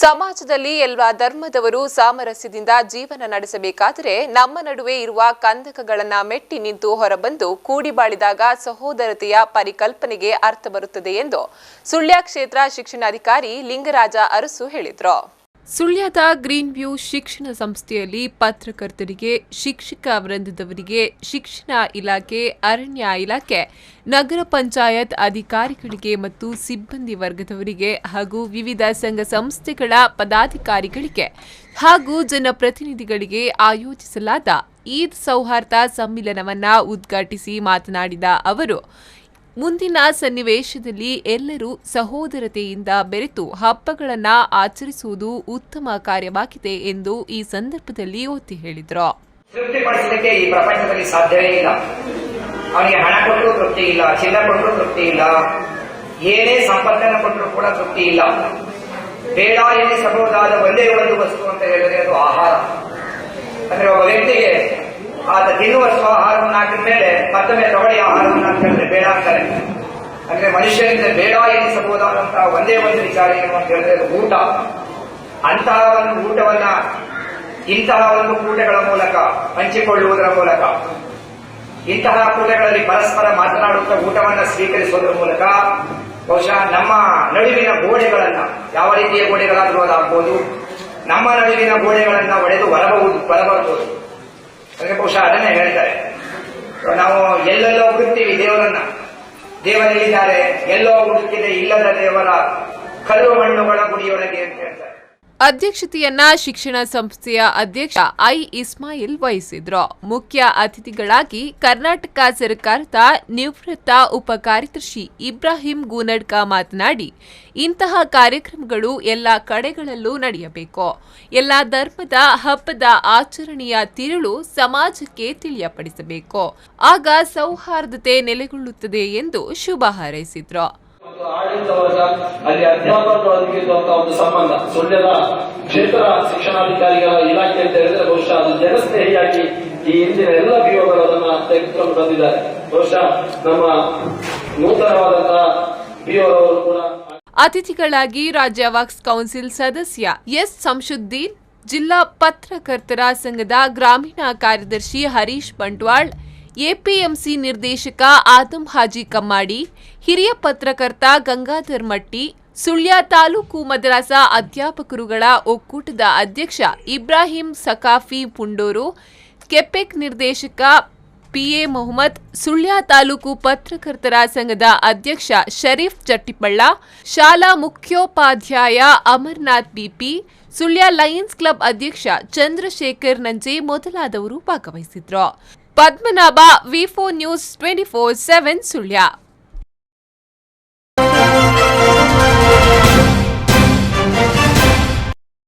ಸಮಾಜದಲ್ಲಿ ಎಲ್ಲ ಧರ್ಮದವರು ಸಾಮರಸ್ಯದಿಂದ ಜೀವನ ನಡೆಸಬೇಕಾದರೆ ನಮ್ಮ ನಡುವೆ ಇರುವ ಕಂದಕಗಳನ್ನು ಮೆಟ್ಟಿ ನಿಂತು ಹೊರಬಂದು ಕೂಡಿ ಬಾಳಿದಾಗ ಸಹೋದರತೆಯ ಪರಿಕಲ್ಪನೆಗೆ ಅರ್ಥ ಬರುತ್ತದೆ ಎಂದು ಸುಳ್ಯ ಕ್ಷೇತ್ರ ಶಿಕ್ಷಣಾಧಿಕಾರಿ ಲಿಂಗರಾಜ ಅರಸು ಹೇಳಿದರು. ಸುಳ್ಯದ ಗ್ರೀನ್ ವ್ಯೂ ಶಿಕ್ಷಣ ಸಂಸ್ಥೆಯಲ್ಲಿ ಪತ್ರಕರ್ತರಿಗೆ, ಶಿಕ್ಷಕ ವೃಂದದವರಿಗೆ, ಶಿಕ್ಷಣ ಇಲಾಖೆ, ಅರಣ್ಯ ಇಲಾಖೆ, ನಗರ ಪಂಚಾಯತ್ ಅಧಿಕಾರಿಗಳಿಗೆ ಮತ್ತು ಸಿಬ್ಬಂದಿ ವರ್ಗದವರಿಗೆ ಹಾಗೂ ವಿವಿಧ ಸಂಘ ಸಂಸ್ಥೆಗಳ ಪದಾಧಿಕಾರಿಗಳಿಗೆ ಹಾಗೂ ಜನಪ್ರತಿನಿಧಿಗಳಿಗೆ ಆಯೋಜಿಸಲಾದ ಈದ್ ಸೌಹಾರ್ದ ಸಮ್ಮಿಲನವನ್ನು ಉದ್ಘಾಟಿಸಿ ಮಾತನಾಡಿದ ಅವರು, ಮುಂದಿನ ಸನ್ನಿವೇಶದಲ್ಲಿ ಎಲ್ಲರೂ ಸಹೋದರತೆಯಿಂದ ಬೆರೆತು ಹಬ್ಬಗಳನ್ನು ಆಚರಿಸುವುದು ಉತ್ತಮ ಕಾರ್ಯವಾಗಿದೆ ಎಂದು ಈ ಸಂದರ್ಭದಲ್ಲಿ ಒತ್ತಿ ಹೇಳಿದರು. ತೃಪ್ತಿಪಡಿಸಲಿಕ್ಕೆ ಈ ಪ್ರಪಂಚದಲ್ಲಿ ಸಾಧ್ಯವೇ ಇಲ್ಲ. ಅವನಿಗೆ ಹಣ ಕೊಟ್ಟರೂ ತೃಪ್ತಿ ಇಲ್ಲ, ಚಿನ್ನ ಕೊಟ್ಟರೂ ತೃಪ್ತಿ ಇಲ್ಲ, ಏನೇ ಸಂಪತ್ತನ್ನು ಕೊಟ್ಟರೂ ಕೂಡ ತೃಪ್ತಿ ಇಲ್ಲ. ಬೇಡ ಎನ್ನಿಸಬಹುದಾದ ಒಂದೇ ಒಂದು ವಸ್ತು ಅಂತ ಹೇಳಿದ್ರೆ ಅದು ಆಹಾರ. ಅಂದ್ರೆ ಒಬ್ಬ ವ್ಯಕ್ತಿಗೆ ಆತ ತಿನ್ನುವಷ್ಟು ಆಹಾರವನ್ನು ಹಾಕಿದ ಮೇಲೆ ಮತ್ತೊಮ್ಮೆ ತಗೊಳ್ಳಿ ಆಹಾರವನ್ನು ಅಂತ ಹೇಳಿದ್ರೆ ಬೇಡ ಅಂತಾರೆ. ಅಂದ್ರೆ ಮನುಷ್ಯನಿಂದ ಬೇಡ ಎನ್ನಿಸಬಹುದಾದಂತಹ ಒಂದೇ ಒಂದು ವಿಚಾರ ಏನು ಅಂತ ಹೇಳಿದ್ರೆ ಅದು ಊಟ. ಅಂತಹ ಒಂದು ಊಟವನ್ನ ಇಂತಹ ಒಂದು ಕೂಟಗಳ ಮೂಲಕ ಹಂಚಿಕೊಳ್ಳುವುದರ ಮೂಲಕ, ಇಂತಹ ಕೂಟಗಳಲ್ಲಿ ಪರಸ್ಪರ ಮಾತನಾಡುತ್ತಾ ಊಟವನ್ನ ಸ್ವೀಕರಿಸುವುದರ ಮೂಲಕ ಬಹುಶಃ ನಮ್ಮ ನಡುವಿನ ಗೋಡೆಗಳನ್ನ, ಯಾವ ರೀತಿಯ ಗೋಡೆಗಳಾದರೂ ಅದಾಗಬಹುದು, ನಮ್ಮ ನಡುವಿನ ಗೋಡೆಗಳನ್ನ ಒಡೆದು ಹೊರಬರಬಹುದು. ಅಂದ್ರೆ ಬಹುಶಃ ಅದನ್ನೇ ಹೇಳ್ತಾರೆ. ನಾವು ಎಲ್ಲೆಲ್ಲೋ ಹುಡುಕ್ತೀವಿ ದೇವರನ್ನ, ದೇವರಿದ್ದಾರೆ, ಎಲ್ಲೋ ಹುಡುಕಿದೆ ಇಲ್ಲದ ದೇವರ ಕಲ್ಲು ಮಣ್ಣುಗಳ ಗುಡಿಯೊಳಗೆ ಅಂತ ಹೇಳ್ತಾರೆ. ಅಧ್ಯಕ್ಷತೆಯನ್ನ ಶಿಕ್ಷಣ ಸಂಸ್ಥೆಯ ಅಧ್ಯಕ್ಷ ಇಸ್ಮಾಯಿಲ್ ವಹಿಸಿದ್ರು. ಮುಖ್ಯ ಅತಿಥಿಗಳಾಗಿ ಕರ್ನಾಟಕ ಸರ್ಕಾರದ ನಿವೃತ್ತ ಉಪ ಕಾರ್ಯದರ್ಶಿ ಇಬ್ರಾಹಿಂ ಗೂನಡ್ಕ ಮಾತನಾಡಿ, ಇಂತಹ ಕಾರ್ಯಕ್ರಮಗಳು ಎಲ್ಲ ಕಡೆಗಳಲ್ಲೂ ನಡೆಯಬೇಕು. ಎಲ್ಲ ಧರ್ಮದ ಹಬ್ಬದ ಆಚರಣೆಯ ತಿರುಳು ಸಮಾಜಕ್ಕೆ ತಿಳಿಯಪಡಿಸಬೇಕು. ಆಗ ಸೌಹಾರ್ದತೆ ನೆಲೆಗೊಳ್ಳುತ್ತದೆ ಎಂದು ಶುಭ ಹಾರೈಸಿದ್ರು. ಆಡಳಿತ ವರ್ಗ ಅಲ್ಲಿ ಅಧ್ಯಾಪಕರೊಂದಿಗಿರುವಂತಹ ಒಂದು ಸಂಬಂಧ, ಸುಳ್ಯದ ಕ್ಷೇತ್ರ ಶಿಕ್ಷಣಾಧಿಕಾರಿಗಳ ಇಲಾಖೆ ಅಂತ ಹೇಳಿದ್ರೆ ಬಹುಶಃ ಅದು ಜನಸ್ನೇಹಿಯಾಗಿ ಈ ಹಿಂದಿನ ಎಲ್ಲ ಬಿಒಗಳು ಅದನ್ನ ತೆಗೆದುಕೊಂಡು ಬಂದಿದ್ದಾರೆ. ಬಹುಶಃ ನಮ್ಮ ನೂತನವಾದಂತಹ ಬಿಒರವರು ಕೂಡ ಅತಿಥಿಗಳಾಗಿ ರಾಜ್ಯ ವಕ್ಫ್ ಕೌನ್ಸಿಲ್ ಸದಸ್ಯ ಎಸ್ ಸಂಶುದ್ದೀನ್, ಜಿಲ್ಲಾ ಪತ್ರಕರ್ತರ ಸಂಘದ ಗ್ರಾಮೀಣ ಕಾರ್ಯದರ್ಶಿ ಹರೀಶ್ ಬಂಟ್ವಾಳ್, ಎಪಿಎಂಸಿ ನಿರ್ದೇಶಕ ಆದಂ ಹಾಜಿ ಕಮ್ಮಾಡಿ, ಹಿರಿಯ ಪತ್ರಕರ್ತ ಗಂಗಾಧರ್ ಮಟ್ಟಿ, ಸುಳ್ಯ ತಾಲೂಕು ಮದ್ರಾಸಾ ಅಧ್ಯಾಪಕರುಗಳ ಒಕ್ಕೂಟದ ಅಧ್ಯಕ್ಷ ಇಬ್ರಾಹಿಂ ಸಕಾಫಿ ಪುಂಡೂರು, ಕೆಪೆಕ್ ನಿರ್ದೇಶಕ ಪಿಎ ಮೊಹಮ್ಮದ್, ಸುಳ್ಯ ತಾಲೂಕು ಪತ್ರಕರ್ತರ ಸಂಘದ ಅಧ್ಯಕ್ಷ ಶರೀಫ್ ಚಟ್ಟಿಪಳ್ಳ, ಶಾಲಾ ಮುಖ್ಯೋಪಾಧ್ಯಾಯ Amarnath B P, Sullia Lions Club ಅಧ್ಯಕ್ಷ ಚಂದ್ರಶೇಖರ್ ನಂಜೆ ಮೊದಲಾದವರು ಭಾಗವಹಿಸಿದ್ರು. ಪದ್ಮನಾಭ, ವಿ4 ನ್ಯೂಸ್ 24/7 ಸುಳ್ಯ.